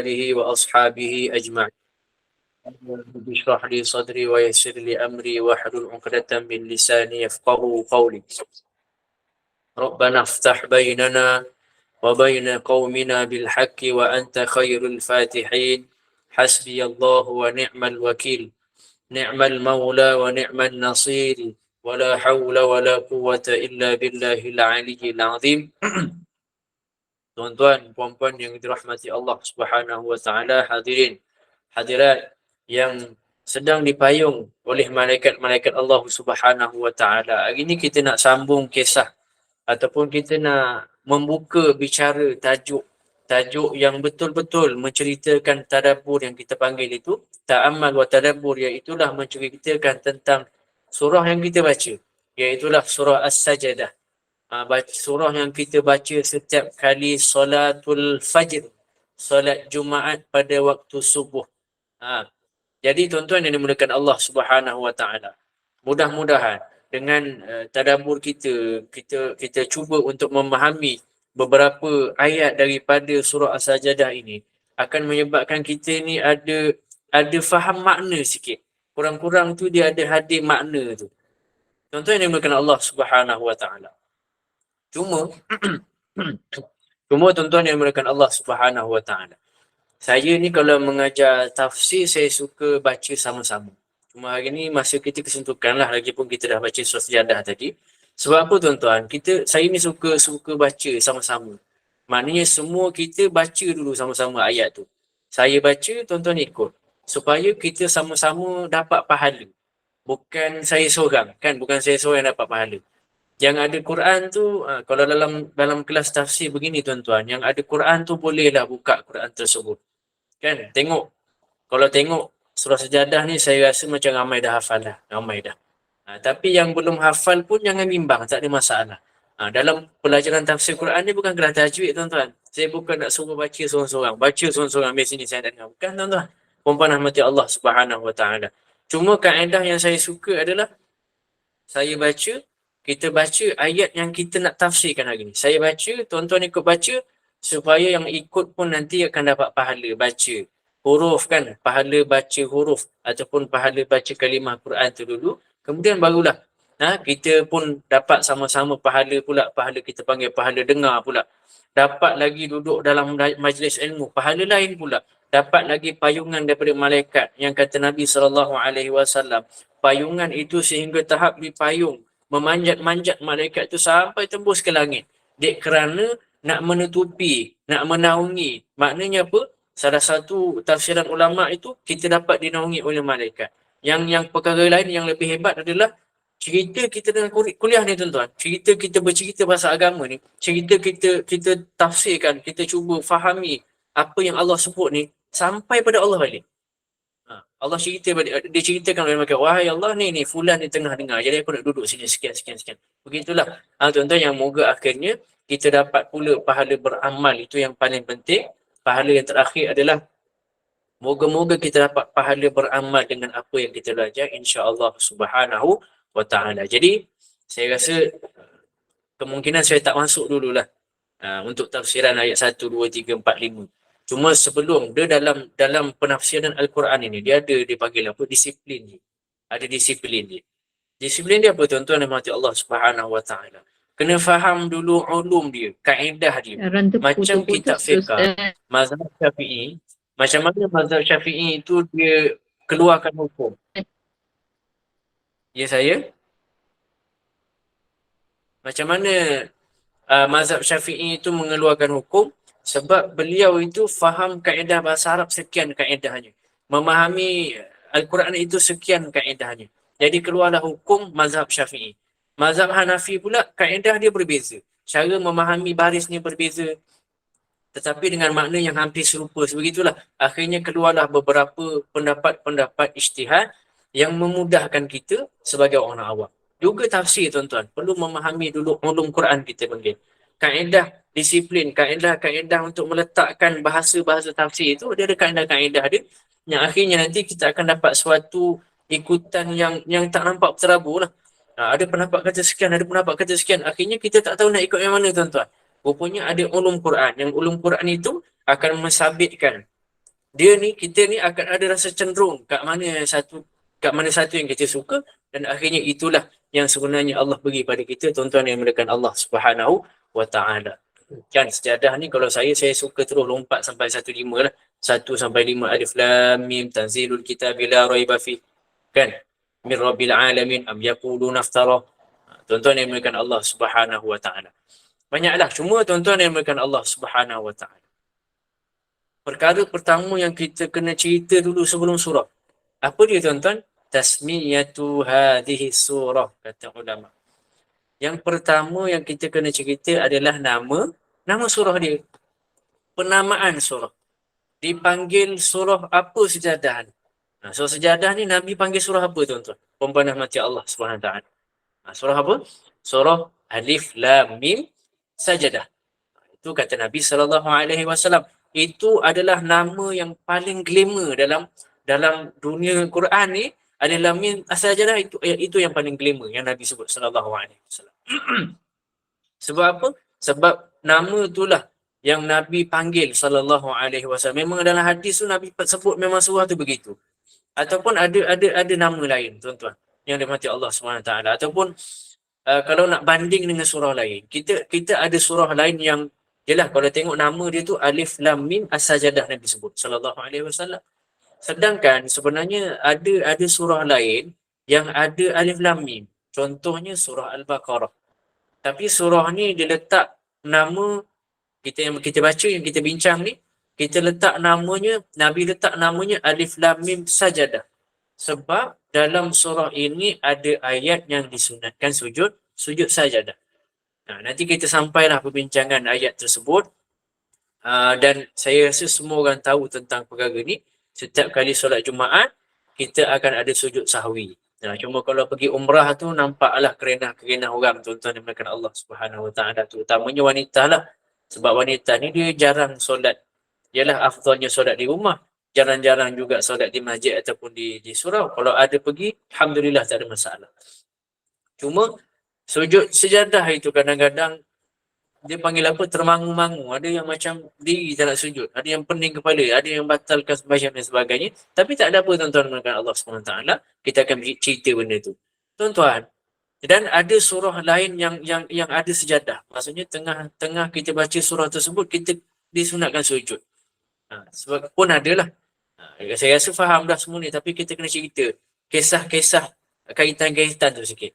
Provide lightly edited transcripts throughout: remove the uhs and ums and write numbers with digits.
آله وأصحابه أجمعين. رب اشرح لي صدري ويسر لي أمري واحلل عقدة من لساني يفقهوا قولي. ربنا افتح بيننا وبين قومنا بالحق وأنت خير الفاتحين. حسبي الله ونعم الوكيل، نعم المولى ونعم النصير، ولا حول ولا قوة إلا بالله العلي العظيم. Tuan-tuan, puan-puan yang dirahmati Allah Subhanahu wa taala, hadirin, hadirat yang sedang dipayung oleh malaikat-malaikat Allah Subhanahu wa taala. Hari ini kita nak sambung kisah ataupun kita nak membuka bicara tajuk yang betul-betul menceritakan tadabbur yang kita panggil itu ta'ammal wa tadabbur, iaitu menceritakan tentang surah yang kita baca, iaitu surah As-Sajdah. Surah yang kita baca setiap kali solatul fajr, solat Jumaat pada waktu subuh. Jadi tuan-tuan yang dimuliakan Allah Subhanahu wa taala, mudah-mudahan dengan tadabbur kita cuba untuk memahami beberapa ayat daripada surah As-Sajdah ini akan menyebabkan kita ni ada faham makna sikit. Kurang-kurang tu dia ada hadir makna tu. Tuan-tuan yang dimuliakan Allah Subhanahu wa taala. Cuma tuan-tuan yang dimuliakan Allah Subhanahu wa taala, saya ni kalau mengajar tafsir, saya suka baca sama-sama. Cuma hari ni masa kita kesentukan lah, lagipun kita dah baca surah Sajdah tadi. Sebab apa tuan-tuan? Saya ni suka baca sama-sama. Maknanya semua kita baca dulu sama-sama ayat tu. Saya baca, tuan-tuan ikut. Supaya kita sama-sama dapat pahala. Bukan saya seorang, kan? Bukan saya seorang yang dapat pahala. Yang ada Quran tu, kalau dalam kelas tafsir begini tuan-tuan, yang ada Quran tu bolehlah buka Quran tersebut. Kan? Kalau tengok surah Sajdah ni, saya rasa macam ramai dah hafal dah. Ramai dah. Tapi yang belum hafal pun jangan bimbang, tak ada masalah. Dalam pelajaran tafsir Quran ni bukan kelas tajwid tuan-tuan. Saya bukan nak suruh baca seorang-seorang. Baca seorang-seorang, ambil sini saya nak dengar. Bukan tuan-tuan. Puan-puan rahmati Allah Subhanahu wa taala. Cuma kaedah yang saya suka adalah saya baca, kita baca ayat yang kita nak tafsirkan hari ni. Saya baca, tuan-tuan ikut baca, supaya yang ikut pun nanti akan dapat pahala baca huruf, kan? Pahala baca huruf ataupun pahala baca kalimah Quran tu dulu. Kemudian barulah kita pun dapat sama-sama pahala pula. Pahala kita panggil pahala dengar pula. Dapat lagi duduk dalam majlis ilmu, pahala lain pula. Dapat lagi payungan daripada malaikat yang kata Nabi SAW, payungan itu sehingga tahap dipayung, memanjat-manjat malaikat itu sampai tembus ke langit. Dek kerana nak menutupi, nak menaungi. Maknanya apa? Salah satu tafsiran ulama itu kita dapat dinaungi oleh malaikat. Yang perkara lain yang lebih hebat adalah cerita kita dengan kuliah ni tuan-tuan. Cerita kita bercerita pasal agama ni. Cerita kita tafsirkan, kita cuba fahami apa yang Allah sebut ni sampai pada Allah balik. Allah cerita balik, dia ceritakan oleh mereka, wahai Allah, ni fulan ni tengah dengar, jadi aku nak duduk sini sekian. Begitulah tuan-tuan, yang moga akhirnya kita dapat pula pahala beramal. Itu yang paling penting. Pahala yang terakhir adalah moga-moga kita dapat pahala beramal dengan apa yang kita belajar, insya-Allah Subhanahu wa taala. Jadi saya rasa kemungkinan saya tak masuk dululah untuk tafsiran ayat 1, 2, 3, 4, 5. Cuma sebelum dia dalam penafsiran Al-Quran ini, dia dipanggil apa? Disiplin dia. Ada disiplin dia. Disiplin dia apa tuan-tuan yang mati Allah Subhanahu wa taala? Kena faham dulu ulum dia, kaedah dia. Macam kitab fiqh, mazhab Syafi'i, macam mana mazhab Syafi'i itu dia keluarkan hukum. Ya saya? Macam mana mazhab Syafi'i itu mengeluarkan hukum? Sebab beliau itu faham kaedah bahasa Arab sekian kaedahnya. Memahami Al-Quran itu sekian kaedahnya. Jadi keluarlah hukum mazhab Syafi'i. Mazhab Hanafi pula kaedah dia berbeza. Cara memahami barisnya berbeza. Tetapi dengan makna yang hampir serupa. Sebegitulah. Akhirnya keluarlah beberapa pendapat-pendapat ijtihad yang memudahkan kita sebagai orang awam. Juga tafsir tuan-tuan. Perlu memahami dulu ulum Quran kita panggil. Kaedah disiplin, kaedah untuk meletakkan bahasa-bahasa tafsir itu, dia ada kaedah-kaedah dia yang akhirnya nanti kita akan dapat suatu ikutan yang tak nampak terabur lah. Ada pendapat kata sekian, ada pendapat kata sekian. Akhirnya kita tak tahu nak ikut yang mana tuan-tuan. Rupanya ada ulum Quran. Yang ulum Quran itu akan mensabitkan kita ni akan ada rasa cenderung kat mana satu yang kita suka, dan akhirnya itulah yang sebenarnya Allah bagi pada kita, tuan-tuan yang dimuliakan Allah Subhanahu wa taala. Kan sejadah ni kalau saya suka terus lompat sampai 1-5 lah. 1-5 alif lam mim tanzilul kitab la raiba fi. Kan? Min rabbil alamin am yaquluna iftara. Tuan-tuan yang dimuliakan Allah Subhanahu wa taala. Banyaklah, cuma tuan-tuan yang dimuliakan Allah Subhanahu wa taala, perkara pertama yang kita kena cerita dulu sebelum surah. Apa dia tuan-tuan? Tasmiyatu hadhihi surah, kata ulama. Yang pertama yang kita kena cerita adalah nama surah dia. Penamaan surah. Dipanggil surah apa sejadah ni? Surah sejadah ni Nabi panggil surah apa tuan-tuan? Pembanah mati Allah SWT. Surah apa? Surah Alif Lam Mim Sajadah. Itu kata Nabi SAW. Itu adalah nama yang paling glamour dalam dunia Quran ni. Alif Lam Mim Sajadah itu yang paling glamour yang Nabi sebut SAW. Sebab apa? Sebab nama itulah yang Nabi panggil SAW. Memang dalam hadis tu Nabi sebut memang surah tu begitu. Ataupun ada nama lain tuan-tuan yang dirahmati Allah SWT. Ataupun kalau nak banding dengan surah lain, kita ada surah lain yang jelah kalau tengok nama dia tu Alif Lam Mim As-Sajadah Nabi sebut SAW. Sedangkan sebenarnya ada surah lain yang ada Alif Lam Mim. Contohnya surah Al-Baqarah. Tapi surah ni dia letak nama yang kita baca, yang kita bincang ni, kita letak namanya, Nabi letak namanya Alif Lam Mim Sajadah. Sebab dalam surah ini ada ayat yang disunatkan sujud sajadah. Nanti kita sampailah perbincangan ayat tersebut. Dan saya rasa semua orang tahu tentang perkara ni. Setiap kali solat Jumaat, kita akan ada sujud sahwi. Cuma kalau pergi umrah tu, nampaklah kerenah-kerenah orang, tuan-tuan yang dimuliakan Allah Subhanahu wa taala, terutamanya wanita lah. Sebab wanita ni dia jarang solat. Ialah afdalnya solat di rumah. Jarang-jarang juga solat di masjid ataupun di surau. Kalau ada pergi, alhamdulillah tak ada masalah. Cuma sujud sejadah itu kadang-kadang dia panggil apa, termangu-mangu. Ada yang macam diri tak nak sujud, ada yang pening kepala, ada yang batalkan sembahyang dan sebagainya. Tapi tak ada apa tuan-tuan dengan Allah SWT. Kita akan cerita benda tu tuan-tuan. Dan ada surah lain yang ada sejadah. Maksudnya tengah kita baca surah tersebut, kita disunatkan sujud. Sebab pun adalah. Saya rasa faham dah semua ni, tapi kita kena cerita kisah-kisah kaitan-kaitan tu sikit.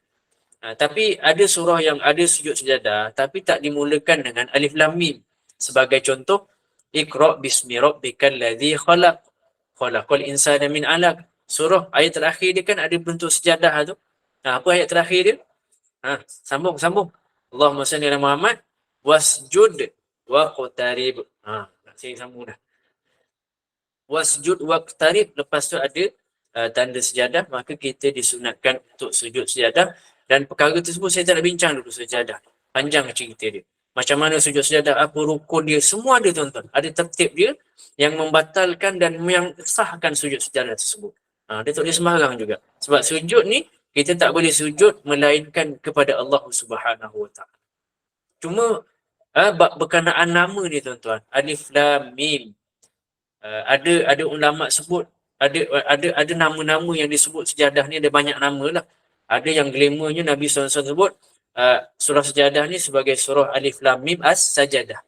Tapi ada surah yang ada sujud sejadah tapi tak dimulakan dengan Alif Lam Mim. Sebagai contoh, Iqra' bismi rabbikal ladzi khalaq, khalaqal insana min 'alaq. Surah ayat terakhir dia kan ada bentuk sejadah tu. Apa ayat terakhir dia? Sambung. Allahumma salli ala Muhammad wasjud waqtarib. Saya sambung dah. Wasjud waqtarib, lepas tu ada tanda sejadah, maka kita disunatkan untuk sujud sejadah. Dan perkara tersebut saya tak nak bincang dulu sejadah. Panjang cerita dia. Macam mana sujud sejadah, apa rukun dia, semua ada tuan-tuan. Ada tertib dia yang membatalkan dan yang sahkan sujud sejadah tersebut. Dia tak boleh sembarang juga. Sebab sujud ni, kita tak boleh sujud melainkan kepada Allah Subhanahu wa taala. Cuma berkenaan nama ni tuan-tuan, Alif Lam Mim. Ada ulama sebut ada nama-nama yang disebut sejadah ni, ada banyak nama lah. Ada yang glamournya Nabi SAW sebut surah sejadah ni sebagai surah Alif Lam Mim As-Sajadah.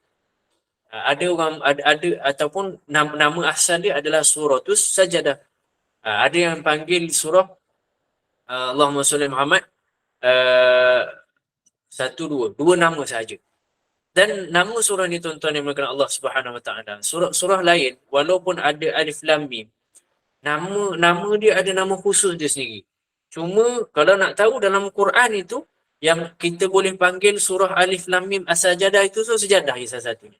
Ada orang ada ataupun nama asal dia adalah suratus sajadah. Ada yang panggil surah Allahumma salli Muhammad dua nama sahaja. Dan nama surah ni tuan-tuan yang dimuliakan Allah Subhanahu wa taala, surah lain walaupun ada Alif Lam Mim, nama dia ada nama khusus dia sendiri. Cuma kalau nak tahu dalam Quran itu, yang kita boleh panggil surah Alif Lam Mim As-Sajadah itu surah sejadah salah satunya.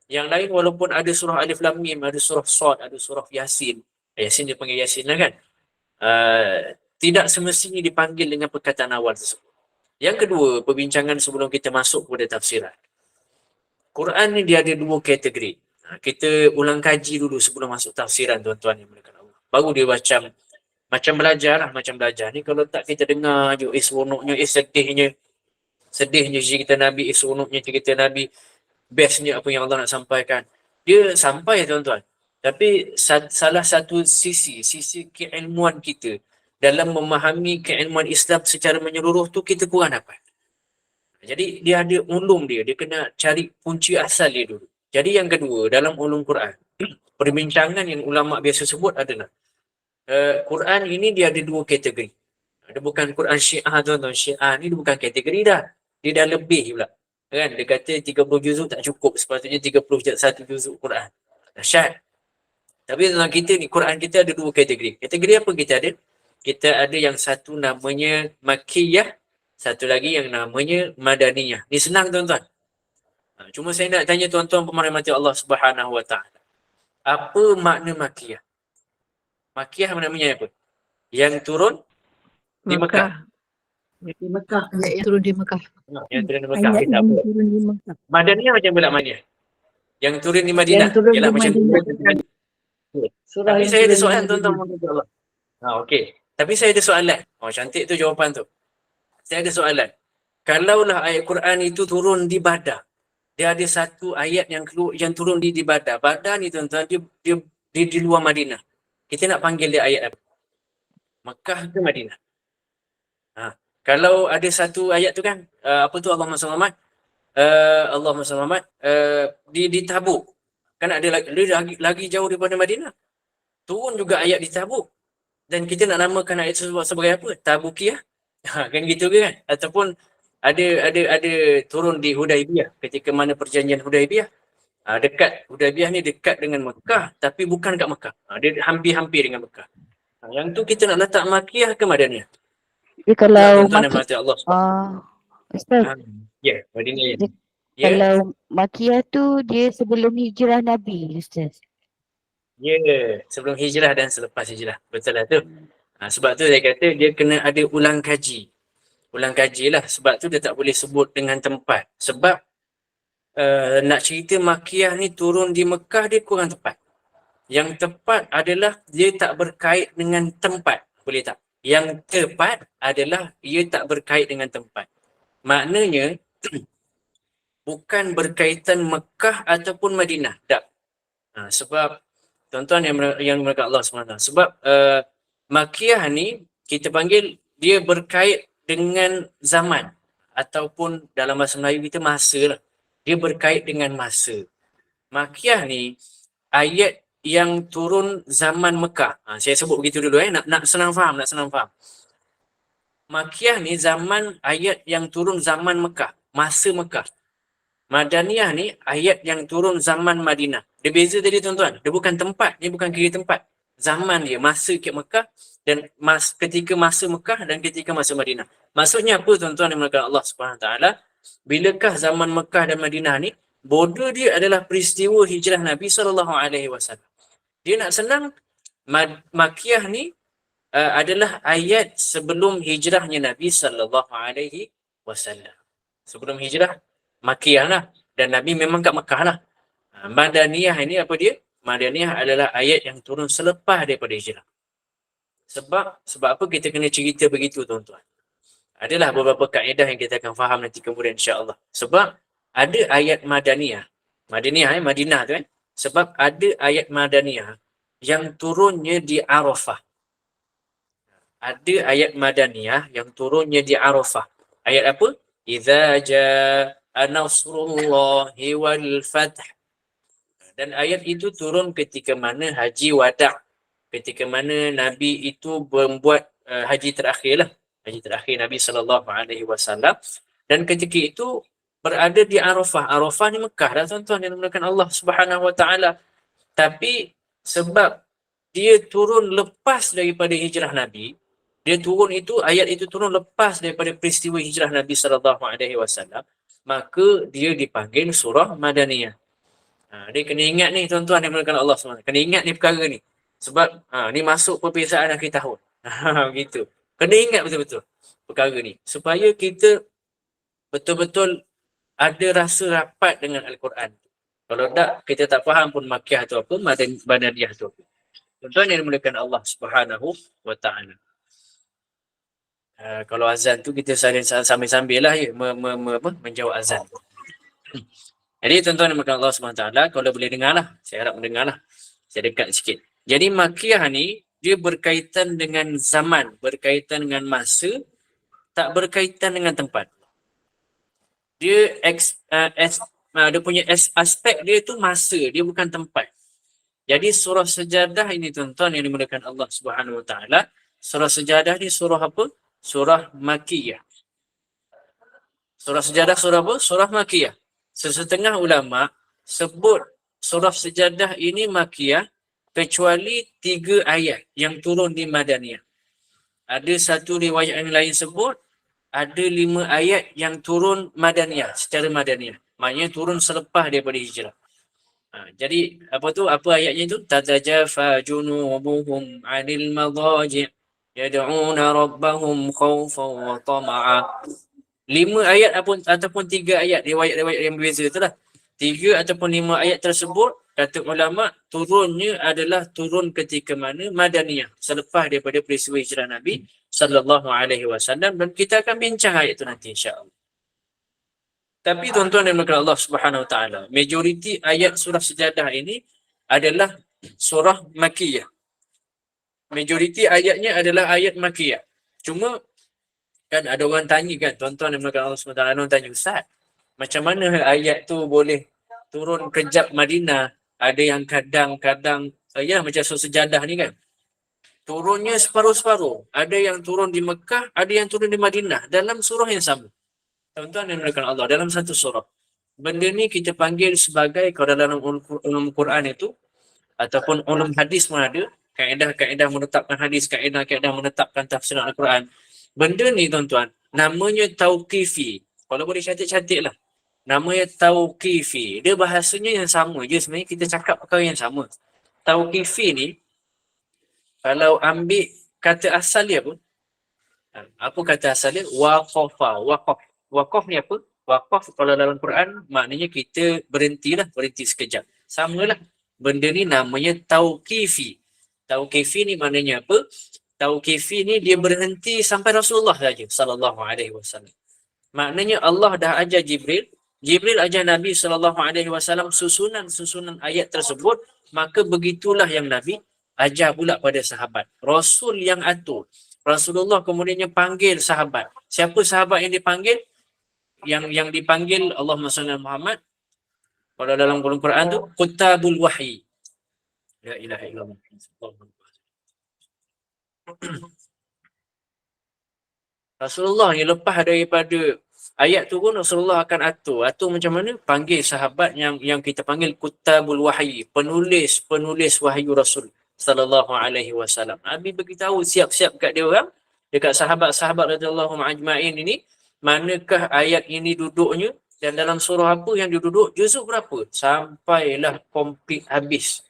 Yang lain walaupun ada surah Alif Lam Mim, ada surah Shad, ada surah Yasin. Yasin dia panggil Yasin lah kan. Tidak semestinya dipanggil dengan perkataan awal tersebut. Yang kedua, perbincangan sebelum kita masuk kepada tafsiran. Quran ni dia ada dua kategori. Kita ulang kaji dulu sebelum masuk tafsiran tuan-tuan yang dimuliakan Allah. Baru dia macam belajar ni. Kalau tak kita dengar je seronoknya, sedihnya cerita Nabi, seronoknya cerita Nabi, bestnya apa yang Allah nak sampaikan. Dia sampai tuan-tuan. Tapi salah satu sisi keilmuan kita dalam memahami keilmuan Islam secara menyeluruh tu kita kurang dapat. Jadi dia ada ulum dia kena cari punci asal dia dulu. Jadi yang kedua, dalam ulum Quran, perbincangan yang ulama biasa sebut adalah Quran ini dia ada dua kategori. Dia bukan Quran Syiah tuan-tuan. Syiah ni dia bukan kategori dah. Dia dah lebih pula. Kan? Dia kata 30 juzuk tak cukup. Sepatutnya 31 juzuk Quran. Dahsyat. Tapi dalam kita ni, Quran kita ada dua kategori. Kategori apa kita ada? Kita ada yang satu namanya Makkiyah. Satu lagi yang namanya Madaniyah. Ni senang tuan-tuan. Cuma saya nak tanya tuan-tuan pemerhati Allah Subhanahu Wa Taala. Apa makna Makkiyah? Makkiyah namanya apa? Yang turun di Mekah. Di Mekah. Ayat yang turun di Mekah. Yang turun di Mekah. Ayat Kita yang apa? turun di Mekah. Madaniyah macam pula Madinah. Yang turun di Madinah. Yang turun Yalah, di macam Madinah. Surah Tapi yang saya ada turun di soalan Madinah. tuan-tuan. Okey. Tapi saya ada soalan. Oh, cantik tu jawapan tu. Saya ada soalan. Kalaulah ayat Quran itu turun di Badar. Dia ada satu ayat yang turun di Badar. Badar ni tuan-tuan dia di luar Madinah. Kita nak panggil dia ayat apa? Mekah ke Madinah? Kalau ada satu ayat tu kan, apa tu Allahumma salli Muhammad? Allahumma salli Muhammad di Tabuk. Kan ada lagi jauh daripada Madinah. Turun juga ayat di Tabuk. Dan kita nak namakan ayat tersebut sebagai apa? Tabukiyah. Kan gitu ke kan? Ataupun ada turun di Hudaibiyah ketika mana perjanjian Hudaibiyah. Dekat Hudaibiyah ni dekat dengan Mekah tapi bukan kat Mekah. Dia hampir-hampir dengan Mekah. Yang tu kita nak letak Makkiyah ke Madaniyah? Jadi kalau Tuan-tuan dan mati Allah. Ustaz, Ya, Madinah. Ya. kalau Makkiyah tu dia sebelum hijrah Nabi, Ustaz. Ya, sebelum hijrah dan selepas hijrah. Betul lah tu. Sebab tu saya kata dia kena ada ulang kaji. Ulang kaji lah. Sebab tu dia tak boleh sebut dengan tempat. Sebab nak cerita Makkiyah ni turun di Mekah dia kurang tepat. Yang tepat adalah dia tak berkait dengan tempat. Boleh tak? Yang tepat adalah ia tak berkait dengan tempat. Maknanya bukan berkaitan Mekah ataupun Madinah. Tak. Sebab tuan-tuan yang mereka Allah SWT. Sebab Makkiyah ni kita panggil dia berkait dengan zaman. Ataupun dalam bahasa Melayu kita masa lah. Dia berkait dengan masa. Makkiyah ni ayat yang turun zaman Mekah. Saya sebut begitu dulu nak senang faham. Makkiyah ni zaman ayat yang turun zaman Mekah. Masa Mekah. Madaniyah ni ayat yang turun zaman Madinah. Dia beza tadi tuan-tuan. Dia bukan tempat. Dia bukan kira tempat. Zaman dia. Masa ke Mekah dan ketika masa Mekah dan ketika masa Madinah. Maksudnya apa tuan-tuan yang melakukan Allah SWT? Bilakah zaman Mekah dan Madinah ni? Border dia adalah peristiwa hijrah Nabi SAW. Dia nak senang, Makkiyah ni adalah ayat sebelum hijrahnya Nabi SAW. Sebelum hijrah, Makkiyah lah. Dan Nabi memang kat Mekah lah. Madaniyah ini apa dia? Madaniyah adalah ayat yang turun selepas daripada hijrah. Sebab apa kita kena cerita begitu tuan-tuan? Adalah beberapa kaedah yang kita akan faham nanti kemudian insya-Allah. Sebab ada ayat Madaniyah. Madinah tu kan? Sebab ada ayat Madaniyah yang turunnya di Arafah. Ada ayat Madaniyah yang turunnya di Arafah. Ayat apa? Idza jaa nasrullahi wal fath. Dan ayat itu turun ketika mana haji wada'. Ketika mana Nabi itu membuat haji terakhir lah. Haji terakhir Nabi SAW. Dan ketika itu berada di Arafah. Arafah ni Mekah dah tuan-tuan yang dimulakan Allah Subhanahu Wa Taala. Tapi sebab dia turun lepas daripada hijrah Nabi, dia turun itu, ayat itu turun lepas daripada peristiwa hijrah Nabi SAW, maka dia dipanggil surah Madaniyah. Dia kena ingat ni tuan-tuan yang dimulakan Allah SWT. Kena ingat ni perkara ni. Sebab ni masuk perbezaan akhir tahun. Begitu. Kena ingat betul-betul perkara ni. Supaya kita betul-betul ada rasa rapat dengan Al-Quran. Kalau tak, kita tak faham pun Makkiyah tu apa, Madaniyah tu apa. Tuan-tuan yang dimulakan Allah Subhanahu Wa Taala. Kalau azan tu kita sambil-sambil lah ya, menjawab azan. Jadi tuan-tuan yang dimulakan Allah Subhanahu Wa Taala, kalau boleh dengar lah. Saya harap mendengar lah. Saya dekat sikit. Jadi Makkiyah ni dia berkaitan dengan zaman, berkaitan dengan masa, tak berkaitan dengan tempat. Dia dia punya aspek dia tu masa, dia bukan tempat. Jadi surah Sejadah ini tuan-tuan yang dimulakan Allah Subhanahu Wa Taala, surah Sejadah ni surah apa? Surah Makkiyah. Surah Sejadah surah apa? Surah Makkiyah. Sesetengah ulama sebut surah Sejadah ini Makkiyah kecuali 3 ayat yang turun di Madaniyah. Ada satu riwayat yang lain sebut ada 5 ayat yang turun Madaniyah, secara Madaniyah. Maknanya turun selepas daripada hijrah. Jadi apa ayatnya itu? Tatajafa junubuhum 'anil madaji' yad'una rabbahum khaufan wa tama'a. 5 ayat ataupun 3 ayat riwayat-riwayat yang berbeza itulah. 3 ataupun 5 ayat tersebut kata ulama turunnya adalah turun ketika mana Madaniyah, selepas daripada peristiwa hijrah Nabi sallallahu alaihi wasallam, dan kita akan bincang ayat itu nanti insya-Allah. Tapi tuan-tuan dan puan Allah Subhanahu Wa Taala, majoriti ayat surah Sejadah ini adalah surah Makkiyah. Majoriti ayatnya adalah ayat Makkiyah. Cuma kan ada orang tanya kan, tuan-tuan dan puan Allah Subhanahu Wa Taala, orang tanya, Ustaz, macam mana ayat tu boleh turun kejap Madinah? Ada yang kadang-kadang macam surah Sejadah ni kan, turunnya separuh-separuh. Ada yang turun di Mekah, ada yang turun di Madinah dalam surah yang sama. Tuan-tuan dan puan Allah, dalam satu surah. Benda ni kita panggil sebagai, kalau dalam ulum Quran itu ataupun ulum hadis pun ada, kaedah-kaedah menetapkan hadis, kaedah-kaedah menetapkan tafsir Al-Quran. Benda ni tuan-tuan, namanya tauqifi. Kalau boleh cantik-cantik lah. Namanya tauqifi. Dia bahasanya yang sama je, sebenarnya kita cakap perkara yang sama. Tauqifi ni, kalau ambil kata asal dia pun, apa kata asal dia? Waqafa. Waqaf ni apa? Waqaf kalau dalam Quran maknanya kita berhenti sekejap. Samalah. Benda ni namanya tauqifi. Tauqifi ni maknanya apa? Tauqifi ni dia berhenti sampai Rasulullah saja sallallahu alaihi wasallam. Maknanya Allah dah ajar Jibril ajar Nabi sallallahu alaihi wasallam susunan ayat tersebut, maka begitulah yang Nabi ajar pula pada sahabat. Rasul yang atur. Rasulullah kemudiannya panggil sahabat. Siapa sahabat yang dipanggil? Yang dipanggil Allahumma salli ala Muhammad pada dalam Quran tu kutabul wahyi. La ilaha illallah. Rasulullah ni lepas daripada ayat tu pun Rasulullah akan atur macam mana? Panggil sahabat yang kita panggil kutabul wahyi, penulis wahyu Rasul sallallahu alaihi wasallam. Nabi beritahu siap-siap kat dia orang, dekat sahabat-sahabat radhiyallahu ajma'in ini, manakah ayat ini duduknya dan dalam surah apa yang dia duduk, juzuk berapa, sampailah komplit habis.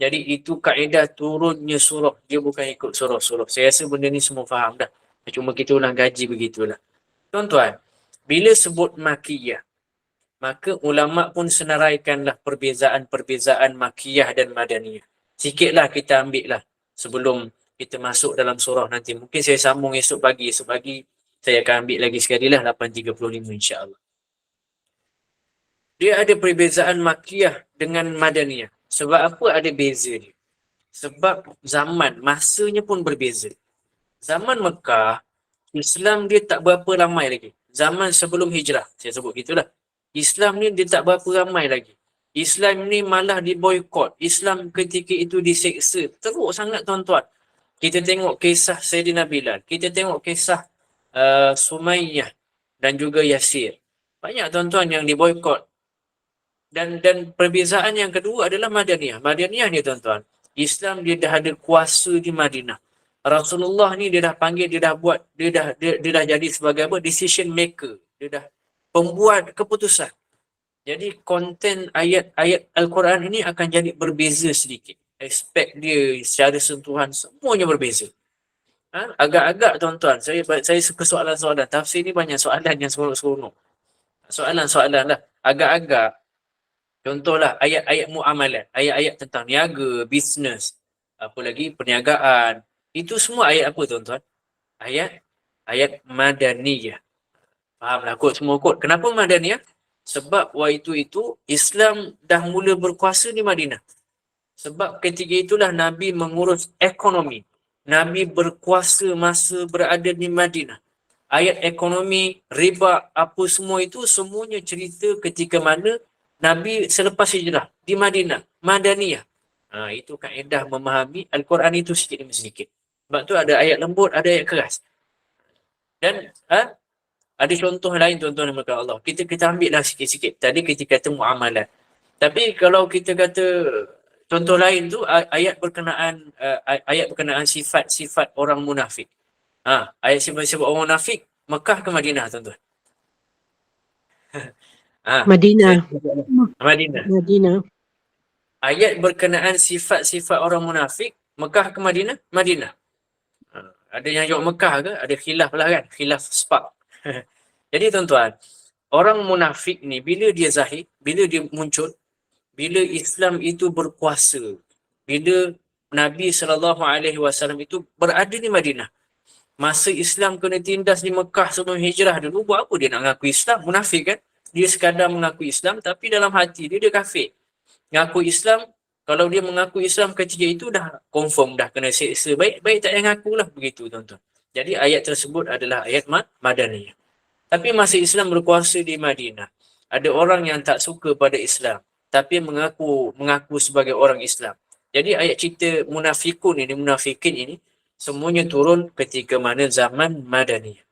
Jadi itu kaedah turunnya surah, dia bukan ikut surah-surah. Saya rasa benda ni semua faham dah. Cuma kita ulang gaji begitulah. Tuan-tuan, bila sebut Makkiyah, maka ulama pun senaraikanlah perbezaan Makkiyah dan Madaniyah. Sikitlah kita ambil lah sebelum kita masuk dalam surah nanti. Mungkin saya sambung esok pagi saya akan ambil lagi sekali lah 8.35 insya-Allah. Dia ada perbezaan Makkiyah dengan Madaniyah. Sebab apa ada beza dia? Sebab masanya pun berbeza. Zaman Mekah, Islam dia tak berapa ramai lagi. Zaman sebelum hijrah, saya sebut gitulah. Islam ni dia tak berapa ramai lagi. Islam ni malah diboykot. Islam ketika itu diseksa teruk sangat tuan-tuan. Kita tengok kisah Sayyidina Bilal. Kita tengok kisah Sumayyah dan juga Yasir. Banyak tuan-tuan yang diboykot. Dan perbezaan yang kedua adalah Madaniyah. Madaniyah ni tuan-tuan, Islam dia dah ada kuasa di Madinah. Rasulullah ni dia dah panggil, dia dah jadi sebagai apa? Decision maker. Dia dah pembuat keputusan. Jadi konten ayat-ayat Al-Quran ini akan jadi berbeza sedikit. Aspek dia secara sentuhan semuanya berbeza. Agak-agak tuan-tuan, saya suka soalan-soalan. Tafsir ni banyak soalan yang seronok-seronok. Soalan-soalan lah. Agak-agak, contohlah ayat-ayat muamalat, ayat-ayat tentang niaga, bisnes, apa lagi perniagaan. Itu semua ayat apa tuan-tuan? Ayat Madaniyah. Fahamlah kot semua kot. Kenapa Madaniyah? Sebab waktu itu Islam dah mula berkuasa di Madinah. Sebab ketika itulah Nabi mengurus ekonomi. Nabi berkuasa masa berada di Madinah. Ayat ekonomi, riba, apa semua itu semuanya cerita ketika mana Nabi selepas hijrah di Madinah, Madaniyah. Itu kaedah memahami Al-Quran itu sedikit demi sedikit. Sebab tu ada ayat lembut, ada ayat keras. Dan ada contoh lain tuan-tuan dan puan Allah. Kita ambil lah sikit-sikit. Tadi kita kata muamalat. Tapi kalau kita kata contoh lain tu ayat berkenaan sifat-sifat orang munafik. Ayat sifat-sifat orang munafik Mekah ke Madinah tuan-tuan? Madinah. Madinah. Madinah. Ayat berkenaan sifat-sifat orang munafik Mekah ke Madinah? Madinah. Ada yang jawab Mekah ke? Ada khilaf lah kan? Khilaf spark. Jadi tuan-tuan, orang munafik ni bila dia zahir, bila dia muncul, bila Islam itu berkuasa, bila Nabi SAW itu berada di Madinah. Masa Islam kena tindas di Mekah sebelum hijrah dulu, buat apa dia nak mengaku Islam? Munafik kan? Dia sekadar mengaku Islam tapi dalam hati dia kafir. Mengaku Islam, kalau dia mengaku Islam ketika itu dah confirm, dah kena seksa. Baik tak payah ngaku lah begitu tuan-tuan. Jadi ayat tersebut adalah ayat Madaniyah. Tapi masa Islam berkuasa di Madinah, ada orang yang tak suka pada Islam tapi mengaku sebagai orang Islam. Jadi ayat cerita munafikin ini semuanya turun ketika mana zaman Madaniyah.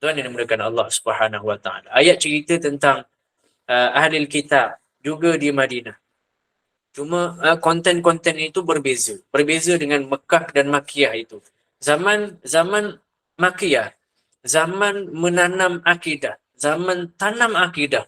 Tuan yang dimulakan Allah Subhanahu Wa Taala. Ayat cerita tentang ahli kitab juga di Madinah. Cuma konten-konten itu berbeza. Berbeza dengan Mekah dan Makkiyah itu. Zaman Makkiyah, zaman menanam akidah, zaman tanam akidah.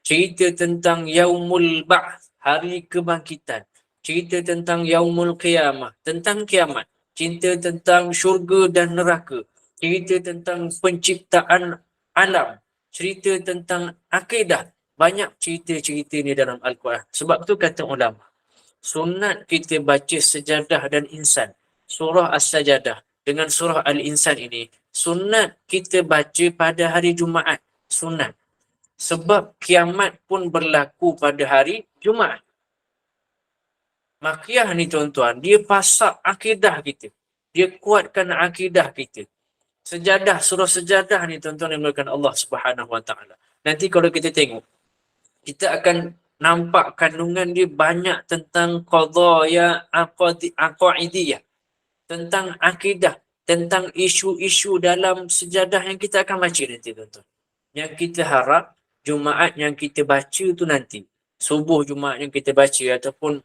Cerita tentang Yaumul Ba'th, hari kebangkitan. Cerita tentang Yaumul Qiyamah, tentang kiamat. Cerita tentang syurga dan neraka. Cerita tentang penciptaan alam. Cerita tentang akidah. Banyak cerita-cerita ni dalam Al-Quran. Sebab tu kata ulama, sunat kita baca Sajadah dan Insan. Surah As-Sajadah dengan surah Al-Insan ini, sunat kita baca pada hari Jumaat. Sunat. Sebab kiamat pun berlaku pada hari Jumaat. Makkiyah ni tuan-tuan, dia pasak akidah kita. Dia kuatkan akidah kita. Sejadah, surah Sejadah ni tuan-tuan yang dimulakan Allah Subhanahu Wa Taala. Nanti kalau kita tengok, kita akan nampak kandungan dia banyak tentang qadaya aqaidiyah, tentang akidah, tentang isu-isu dalam sejadah yang kita akan baca nanti tuan-tuan. Yang kita harap Jumaat yang kita baca tu nanti, subuh Jumaat yang kita baca ataupun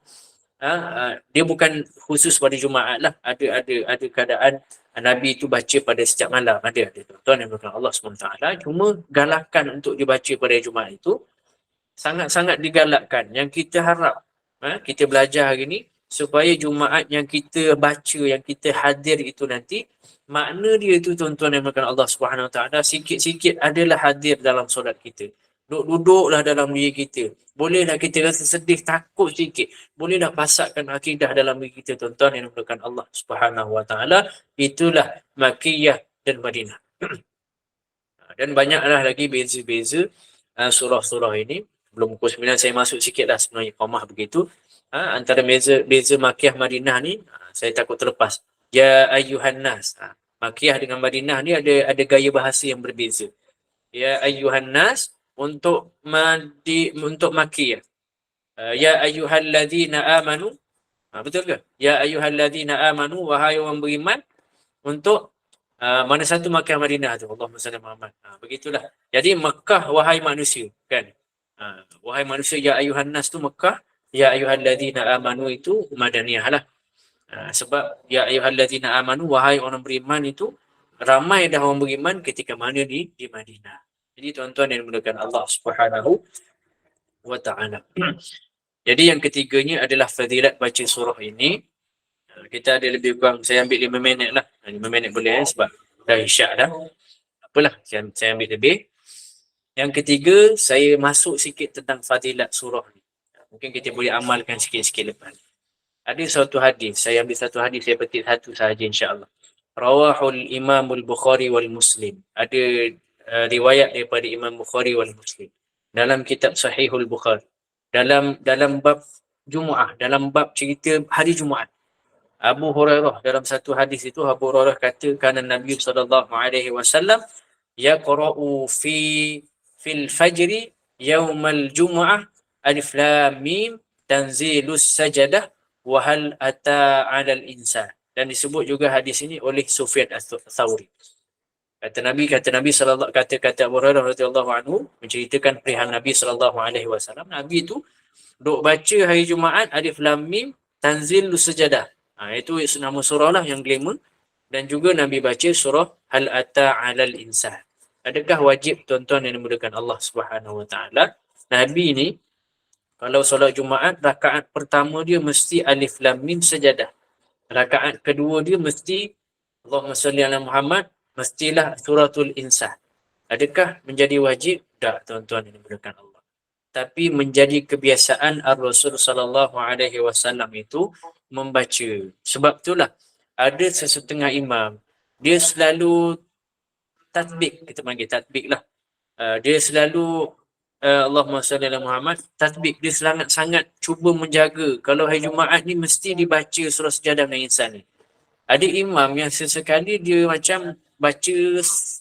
dia bukan khusus pada Jumaat lah, ada keadaan Nabi itu baca pada setiap malam, ada tuan-tuan yang berkata Allah SWT. Cuma galakan untuk dibaca pada Jumaat itu sangat-sangat digalakkan. Yang kita harap kita belajar hari ni supaya Jumaat yang kita baca, yang kita hadir itu nanti, makna dia itu tuan-tuan yang berkata Allah SWT sikit-sikit adalah hadir dalam solat kita. Duduklah dalam diri kita. Bolehlah kita rasa sedih, takut sikit. Bolehlah pasakkan akidah dalam diri kita tuan-tuan yang berkata Allah SWT. Itulah Makkiyah dan Madinah. Dan banyaklah lagi beza-beza surah-surah ini. Belum pukul 9 saya masuk sikit lah sebenarnya qamah begitu. Antara beza Makkiyah Madinah ni, saya takut terlepas. Ya ayyuhan nas. Makkiyah dengan Madinah ni ada gaya bahasa yang berbeza. Ya ayyuhan nas untuk Makkiyah. Ya ayyuhalladzina amanu. Betul ke? Ya ayyuhalladzina amanu, wahai orang beriman. Untuk mana satu Makkiyah Madinah tu? Allahumma salli Muhammad. Begitulah. Jadi Makkah wahai manusia, kan? Wahai manusia, ya ayyuhan nas tu Makkah, ya ayyuhalladzina amanu itu Madaniyah lah. Sebab ya ayyuhalladzina amanu, wahai orang beriman itu ramai dah orang beriman ketika mana di Madinah. Jadi tuan-tuan yang dimuliakan Allah Subhanahu Wa Taala. Jadi yang ketiganya adalah fadilat baca surah ini. Kita ada lebih kurang, saya ambil 5 minit lah. 5 minit boleh sebab dah isyak dah. Apalah, saya ambil lebih. Yang ketiga, saya masuk sikit tentang fadilat surah ni. Mungkin kita boleh amalkan sikit-sikit lepas. Ada satu hadis, saya ambil satu hadis, saya petik satu sahaja insya-Allah. Rawahul Imamul Bukhari wal Muslim. Ada riwayat daripada Imam Bukhari wal Muslim dalam kitab Sahihul Bukhari. Dalam Jumaah, dalam bab cerita hari Jumaat. Abu Hurairah dalam satu hadis itu, Abu Hurairah kata kana Nabi sallallahu alaihi wasallam yaqra'u fil fajri yaumal jumu'ah alif lam mim tanzilus sajadah wa hal ata 'alal insan. Dan disebut juga hadis ini oleh Sufyan Ats-Tsauri. Kata Nabi sallallahu kata Abu Hurairah radhiyallahu anhu menceritakan perihal Nabi sallallahu alaihi wasallam. Nabi itu duk baca hari Jumaat alif lam mim tanzilus sajadah. Itu nama surah lah yang kelima. Dan juga Nabi baca surah hal ata 'alal insan. Adakah wajib tuan-tuan yang dimudahkan Allah Subhanahu wa taala? Nabi ni kalau solat Jumaat, rakaat pertama dia mesti alif lam mim sajadah. Rakaat kedua dia mesti Allahumma salli ala Muhammad, mestilah suratul insan. Adakah menjadi wajib? Tak, tuan-tuan yang dimudahkan Allah. Tapi menjadi kebiasaan Ar-Rasul sallallahu alaihi wasallam itu membaca. Sebab itulah ada sesetengah imam dia selalu tatbik, kita panggil tatbik lah. Dia selalu Allahumma salli ala Muhammad, tatbik. Dia sangat cuba menjaga kalau hari Jumaat ni mesti dibaca surah Sejadah dan Insan ni. Ada imam yang sesekali dia macam baca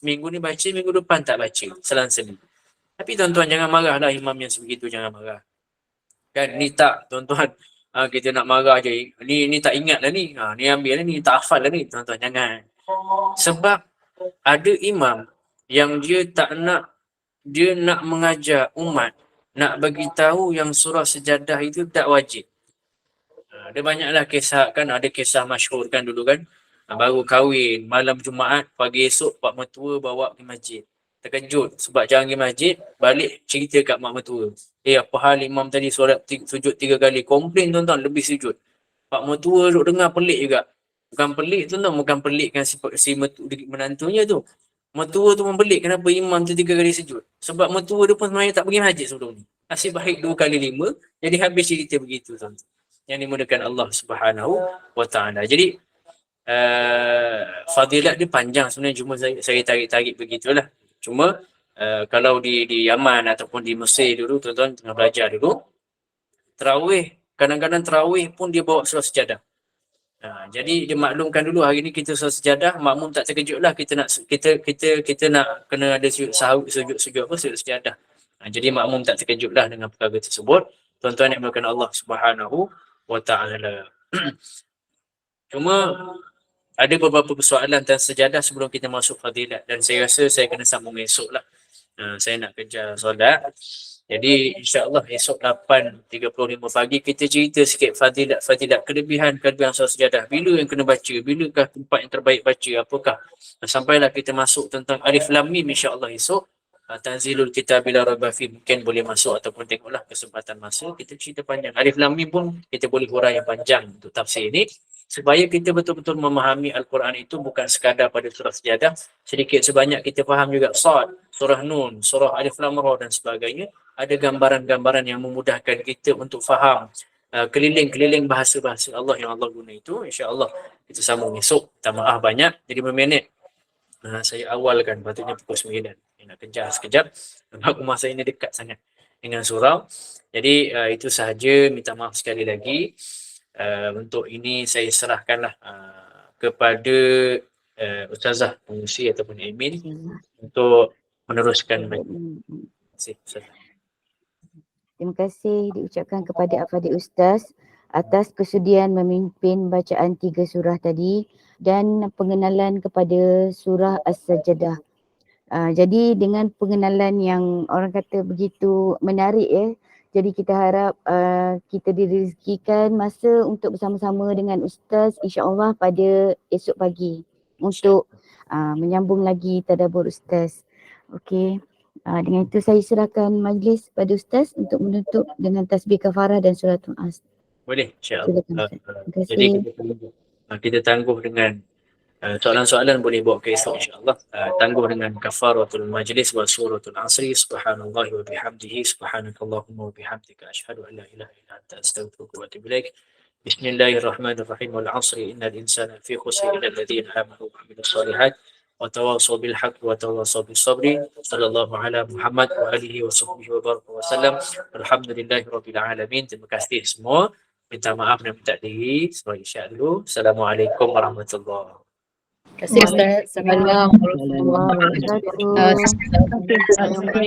minggu ni baca, minggu depan tak baca, selang-seling. Tapi tuan-tuan jangan marahlah imam yang sebegitu, jangan marah. Kan ni tak tuan-tuan, kita nak marah je. Ni tak ingat lah ni. Ni ambil lah ni, tak hafal lah ni. Tuan-tuan jangan. Sebab ada imam yang dia nak mengajar umat, nak bagi tahu yang surah Sejadah itu tak wajib. Ada banyaklah kisah kan, ada kisah masyhur kan dulu kan. Baru kahwin, malam Jumaat, pagi esok pak mertua bawa pergi masjid. Terkejut sebab jangan pergi masjid, balik cerita kat mak mertua. Apa hal imam tadi solat sujud 3 kali. Komplain tuan-tuan, lebih sujud. Pak mertua duk dengar pelik juga. Bukan pelik tuan-tuan, bukan pelikkan si menantunya tu. Mertua tu pun pelik kenapa imam tu 3 kali sujud. Sebab mertua dia pun sebenarnya tak pergi masjid sebelum ni. Nasib baik 2 kali 5, jadi habis cerita begitu tuan-tuan. Yang dimudahkan Allah Subhanahu wa taala. Jadi fadilat dia panjang sebenarnya, cuma saya tarik-tarik begitulah. Cuma kalau di Yaman ataupun di Mesir dulu, tuan-tuan tengah belajar dulu, tarawih, kadang-kadang tarawih pun dia bawa surah Sejadah. Jadi dia maklumkan dulu hari ni kita surah Sejadah, makmum tak terkejutlah kita nak kena ada sujud Sejadah. Jadi makmum tak terkejutlah dengan perkara tersebut. Tuan-tuan yang dimudahkan Allah Subhanahu wa taala. Cuma ada beberapa persoalan tentang sejadah sebelum kita masuk fadilat, dan saya rasa saya kena sambung esok lah. Saya nak kejar solat. Jadi insya-Allah esok 8.35 pagi kita cerita sikit fadilat, kelebihan surah Sejadah. Bila yang kena baca, bilakah tempat yang terbaik baca, apakah. Sampailah kita masuk tentang alif lam mim insya-Allah esok. Tanzilul kitab bila raiba fi, mungkin boleh masuk ataupun tengoklah kesempatan masa kita cerita panjang. Alif lam mim pun kita boleh huraian yang panjang untuk tafsir ini supaya kita betul-betul memahami Al-Quran itu bukan sekadar pada surah Sejadah. Sedikit sebanyak kita faham juga Sad, surah Nun, surah Alif Lam Ra dan sebagainya. Ada gambaran-gambaran yang memudahkan kita untuk faham keliling-keliling bahasa-bahasa Allah yang Allah guna itu. Insya-Allah kita sambung esok. Minta maaf banyak jadi berminit. Saya awalkan patutnya pukul 9. Nak kejar sekejap sebab rumah saya ni dekat sangat dengan surau. Jadi itu sahaja, minta maaf sekali lagi. Untuk ini saya serahkanlah kepada Ustazah pengurusi ataupun admin untuk meneruskan. Terima kasih diucapkan kepada Al-Fadhil Ustaz atas kesudian memimpin bacaan 3 surah tadi dan pengenalan kepada surah As-Sajdah. Jadi dengan pengenalan yang orang kata begitu menarik jadi kita harap kita direzekikan masa untuk bersama-sama dengan Ustaz insya-Allah pada esok pagi untuk menyambung lagi tadabbur Ustaz. Okey. Dengan itu saya serahkan majlis pada Ustaz untuk menutup dengan tasbih kafarah dan suratul As. Boleh, insya-Allah. Terima kasih. Jadi kita tangguh dengan soalan-soalan boleh bawa ke esok insya-Allah. Tangguh dengan kafaratul majlis wa suratul asri. Subhanallahi wa bihamdihi, subhanakallahumma wa bihamdika asyhadu an la ilaha illa anta astaghfiruka wa atubu ilaik. Bismillahirrahmanirrahim. Wal 'asri innal insana fi khusr illa alladziina aamanu wa 'amilus shalihat wa tawassaw bil haqqi wa tawassaw bis sabri. Sallallahu ala Muhammad wa alihi wa sahbihi wa baraka wa sallam. Alhamdulillahirabbil alamin. Terima kasih semua. Minta maaf dan minta diri. Sebab isyak dulu. Assalamualaikum warahmatullahi. Terima kasih Ustaz. Assalamualaikum warahmatullahi wabarakatuh. Wabarakatuh. Assalamualaikum.